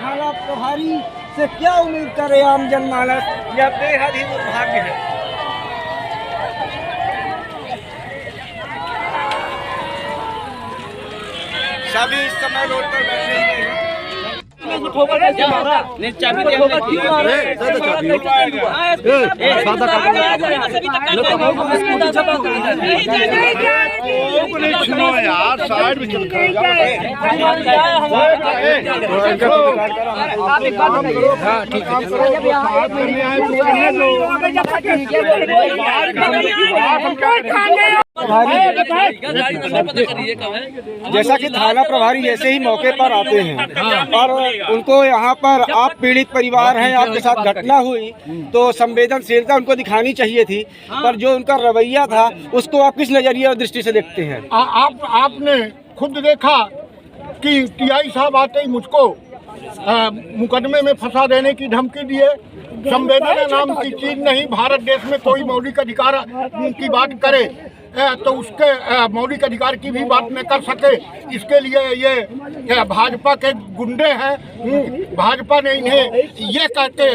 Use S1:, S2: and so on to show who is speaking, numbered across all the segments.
S1: थाना प्रभारी से क्या उम्मीद करे आम जनमानस, यह बेहद ही दुर्भाग्य है। सभी इस समय रोड पर बैठे हुए हैं।
S2: यार साइड में चल
S1: जैसा कि थाना प्रभारी जैसे ही मौके पर आते हैं और उनको यहाँ पर आप पीड़ित परिवार हैं, आपके साथ घटना हुई तो संवेदनशीलता उनको दिखानी चाहिए थी, पर जो उनका रवैया था उसको आप किस नजरिए और दृष्टि से देखते हैं?
S2: आपने खुद देखा कि टीआई साहब आते ही मुझको मुकदमे में फंसा देने की धमकी दिए। संवेदना नाम की चीज नहीं, भारत देश में कोई मौलिक अधिकार की बात करे तो उसके मौलिक अधिकार की भी बात न कर सके, इसके लिए ये भाजपा के गुंडे हैं। भाजपा ने इन्हें ये कहते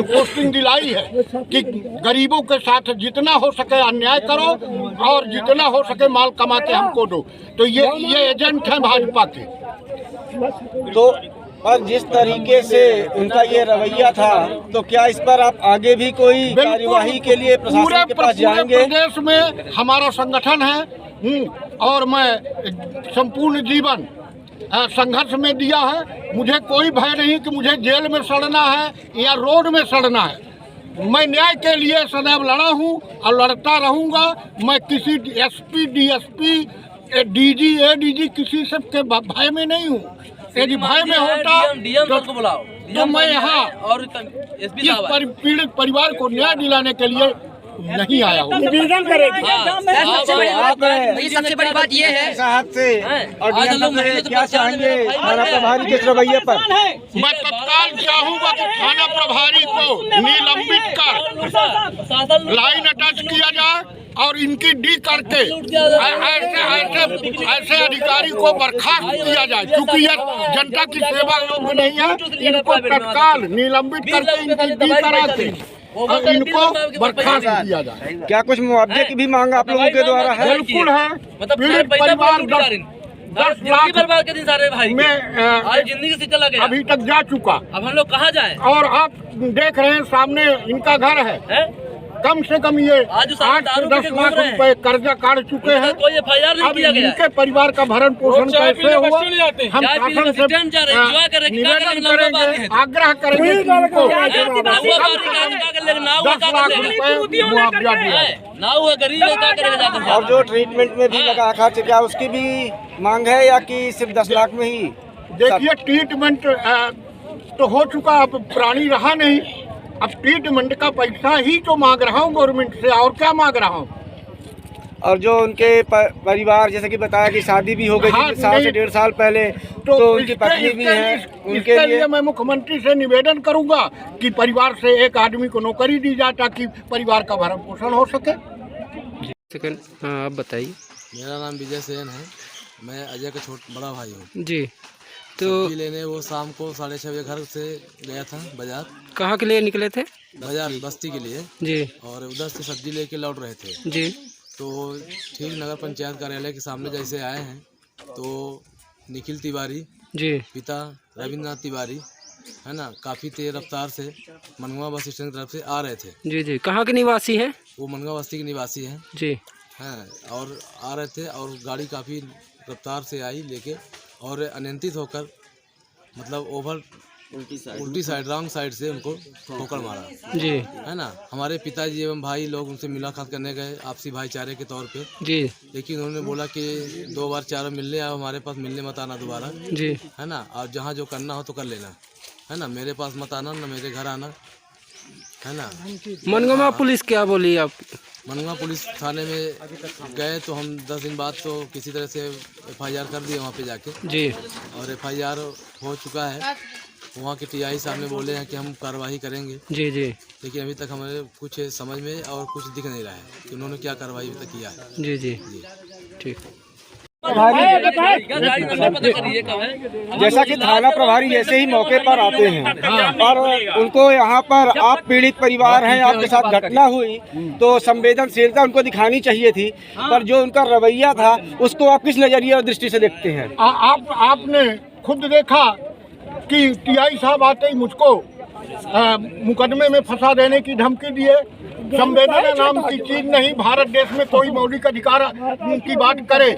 S2: पोस्टिंग दिलाई है कि गरीबों के साथ जितना हो सके अन्याय करो और जितना हो सके माल कमा के हमको दो। तो ये एजेंट हैं भाजपा के।
S1: तो और जिस तरीके से उनका ये रवैया था, तो क्या इस पर आप आगे भी कोई कार्यवाही के लिए प्रशासन के पास जाएंगे?
S2: पूरे प्रदेश में हमारा संगठन है और मैं संपूर्ण जीवन संघर्ष में दिया है। मुझे कोई भय नहीं कि मुझे जेल में सड़ना है या रोड में सड़ना है। मैं न्याय के लिए सदैव लड़ा हूँ और लड़ता रहूँगा। मैं किसी एसपी, डीएसपी, डीजी, एडीजी किसी सब के भय में नहीं हूँ। यदि भय में होता तो मैं यहाँ और इस पीड़ित परिवार को न्याय दिलाने के लिए नहीं आया हूँ।
S1: निवेदन करेगी।
S3: सबसे बड़ी बात ये है
S1: साहब से और क्या चाहेंगे थाना प्रभारी के रवैये पर?
S2: मैं तत्काल चाहूँगा कि थाना प्रभारी को निलंबित कर लाइन अटैच किया जाए और इनकी डी करके ऐसे अधिकारी को बर्खास्त किया जाए, क्योंकि यह जनता की सेवा योग्य नहीं है। इनको तत्काल निलंबित करके इनकी डी करा के और इनको बर्खास्त किया जाए।
S1: क्या कुछ मुआवजे की भी मांग आप लोगों के द्वारा है?
S2: बिल्कुल है। पीड़ित परिवार 10 लाख में अभी तक जा चुका।
S3: अब हम लोग कहाँ जाए?
S2: और आप देख रहे हैं सामने इनका घर है। कम से कम ये 8 से 10 लाख रुपए कर्जा काट चुके हैं। अब इनके परिवार का भरण पोषण कैसे हुआ? हम शासन से निवेदन करेंगे, आग्रह करेंगे कि इनको 10 लाख रुपए मुआवजा दिया।
S1: और जो ट्रीटमेंट में भी लगा खर्च, क्या उसकी भी मांग है या कि सिर्फ 10 लाख में ही?
S2: देखिए, ट्रीटमेंट तो हो चुका, अब प्राणी रहा नहीं। अब ट्रीटमेंट का पैसा ही तो मांग रहा हूँ गवर्नमेंट से, और क्या मांग रहा हूँ।
S1: और जो उनके परिवार जैसे कि बताया कि शादी भी हो गई थी 1 से 1.5 साल पहले, तो उनकी पत्नी भी है, उनके लिए मैं
S2: मुख्यमंत्री से निवेदन करूंगा कि परिवार से एक आदमी को नौकरी दी जाए ताकि परिवार का भरण पोषण हो सके।
S4: आप बताइए।
S5: मेरा नाम विजय सेन है, मैं अजय का बड़ा भाई हूँ
S4: जी। तो
S5: सब्जी लेने वो शाम को 6:30 बजे घर से गया था बाजार।
S4: कहाँ के लिए निकले थे?
S5: बाजार बस्ती के लिए
S4: जी।
S5: और उधर से सब्जी लेके लौट रहे थे
S4: जी।
S5: तो ठीक नगर पंचायत कार्यालय के सामने जैसे आए हैं तो निखिल तिवारी
S4: जी,
S5: पिता रविंद्रनाथ तिवारी है ना, काफ़ी तेज रफ्तार से मनगवा बस स्टैंड की तरफ से आ रहे थे।
S4: जी जी। कहाँ के निवासी हैं?
S5: वो मनगवा बस्ती के निवासी हैं
S4: जी।
S5: हैं और आ रहे थे और गाड़ी काफ़ी रफ्तार से आई लेके और अनियंत्रित होकर मतलब ओवर उल्टी साइड रॉन्ग साइड से उनको ठोकर मारा
S4: जी,
S5: है ना। हमारे पिताजी एवं भाई लोग उनसे मुलाकात करने गए आपसी भाईचारे के तौर पे
S4: जी,
S5: लेकिन उन्होंने बोला कि 2 बार 4 बार मिलने आओ, हमारे पास मिलने मत आना दोबारा
S4: जी,
S5: है ना, और जहाँ जो करना हो तो कर लेना है ना, मेरे पास मत आना, ना मेरे घर आना है ना।
S4: मनगवा पुलिस क्या बोली आप?
S5: मनगवा पुलिस थाने में गए तो हम 10 दिन बाद तो किसी तरह से FIR कर दिए वहाँ पे जाके
S4: जी,
S5: और FIR हो चुका है। वहाँ के TI साहब ने बोले हैं कि हम कार्रवाई करेंगे
S4: जी जी,
S5: लेकिन अभी तक हमारे कुछ समझ में और कुछ दिख नहीं रहा है कि उन्होंने क्या कार्रवाई अभी तक किया है।
S4: जी जी, ठीक।
S1: जैसा कि थाना प्रभारी जैसे ही मौके पर आते हैं और उनको यहाँ पर आप पीड़ित परिवार हैं, आपके साथ घटना हुई तो संवेदनशीलता उनको दिखानी चाहिए थी, पर जो उनका रवैया था उसको आप किस नजरिए और दृष्टि से देखते हैं?
S2: आपने खुद देखा कि टीआई साहब आते ही मुझको मुकदमे में फंसा देने की धमकी दिए। संवेदना नाम की चीज नहीं, भारत देश में कोई मौलिक अधिकार की बात करे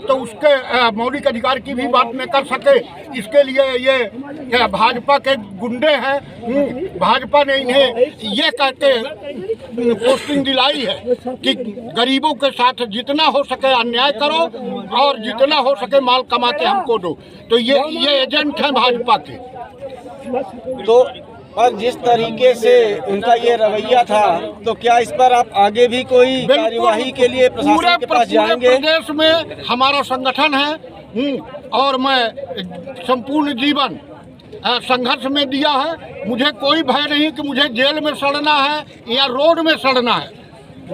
S2: तो उसके मौलिक अधिकार की भी बात न कर सके, इसके लिए ये भाजपा के गुंडे हैं। भाजपा ने इन्हें ये कहते पोस्टिंग दिलाई है कि गरीबों के साथ जितना हो सके अन्याय करो और जितना हो सके माल कमा के हमको दो। तो ये एजेंट हैं भाजपा के।
S1: तो और जिस तरीके से उनका ये रवैया था, तो क्या इस पर आप आगे भी कोई कार्यवाही के लिए प्रशासन के पास जाएंगे?
S2: प्रदेश में हमारा संगठन है और मैं संपूर्ण जीवन संघर्ष में दिया है। मुझे कोई भय नहीं कि मुझे जेल में सड़ना है या रोड में सड़ना है।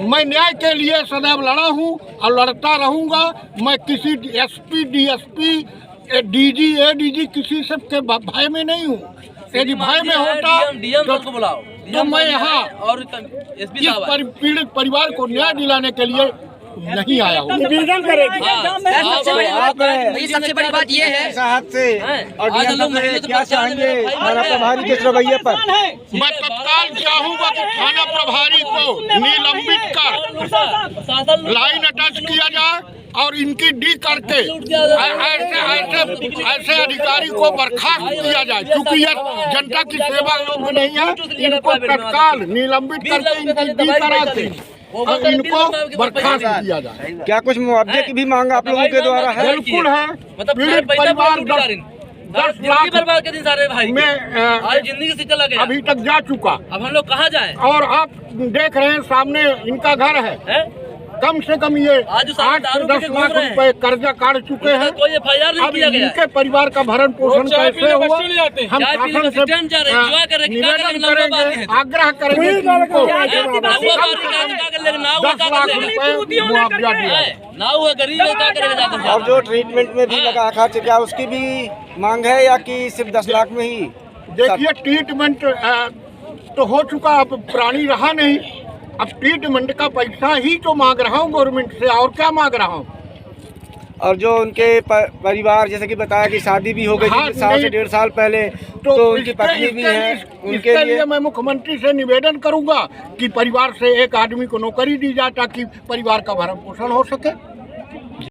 S2: मैं न्याय के लिए सदैव लड़ा हूँ और लड़ता रहूँगा। मैं किसी एसपी, डीएसपी, डीजी, एडीजी किसी सब के भय में नहीं हूँ। यदि भय में होता तो मैं यहाँ
S3: और
S2: इस पीड़ित परिवार को न्याय दिलाने के लिए नहीं आया हूँ।
S1: निवेदन करेगी।
S3: ये सबसे बड़ी बात ये है
S1: साहब से और डीएम से क्या चाहेंगे थाना प्रभारी के रवैये पर?
S2: मैं तत्काल चाहूँगा कि थाना प्रभारी को निलंबित कर लाइन अटैच किया जाए और इनकी डी करके ऐसे अधिकारी को बर्खास्त किया जाए, क्योंकि यह जनता की सेवा योग्य नहीं है। इनको तत्काल निलंबित करके इनकी डी करा के और इनको बर्खास्त किया जाए।
S1: क्या कुछ मुआवजे की भी मांग आप लोगों के द्वारा है?
S2: बिल्कुल है। पीड़ित परिवार 10 लाख में
S3: जिंदगी से चला गया,
S2: अभी तक जा चुका।
S3: अब हम लोग कहाँ जाए?
S2: और आप देख रहे हैं सामने इनका घर है। कम से कम ये 8 से 10 लाख रुपए कर्जा काट चुके हैं।
S3: कोई एफआईआर नहीं
S2: अब
S3: किया गया।
S2: इनके परिवार का भरण पोषण कैसे हुआ? हम शासन से निवेदन करेंगे, आग्रह करेंगे कि इनको 10 लाख रुपए मुआवजा दिया।
S3: ना हुआ गरीब क्या करेगा?
S1: और जो ट्रीटमेंट में भी लगा खर्च, क्या उसकी भी मांग है या कि सिर्फ 10 लाख में ही?
S2: देखिए ट्रीटमेंट तो हो चुका, अब प्राणी रहा नहीं। अब ट्रीटमेंट का पैसा ही तो मांग रहा हूँ गवर्नमेंट से, और क्या मांग रहा हूँ।
S1: और जो उनके परिवार जैसे कि बताया कि शादी भी हो गई
S2: हाँ,
S1: 7 से 1.5 साल पहले, तो उनकी पत्नी भी है,
S2: उनके लिए मैं मुख्यमंत्री से निवेदन करूंगा कि परिवार से एक आदमी को नौकरी दी जाए ताकि परिवार का भरण पोषण हो सके।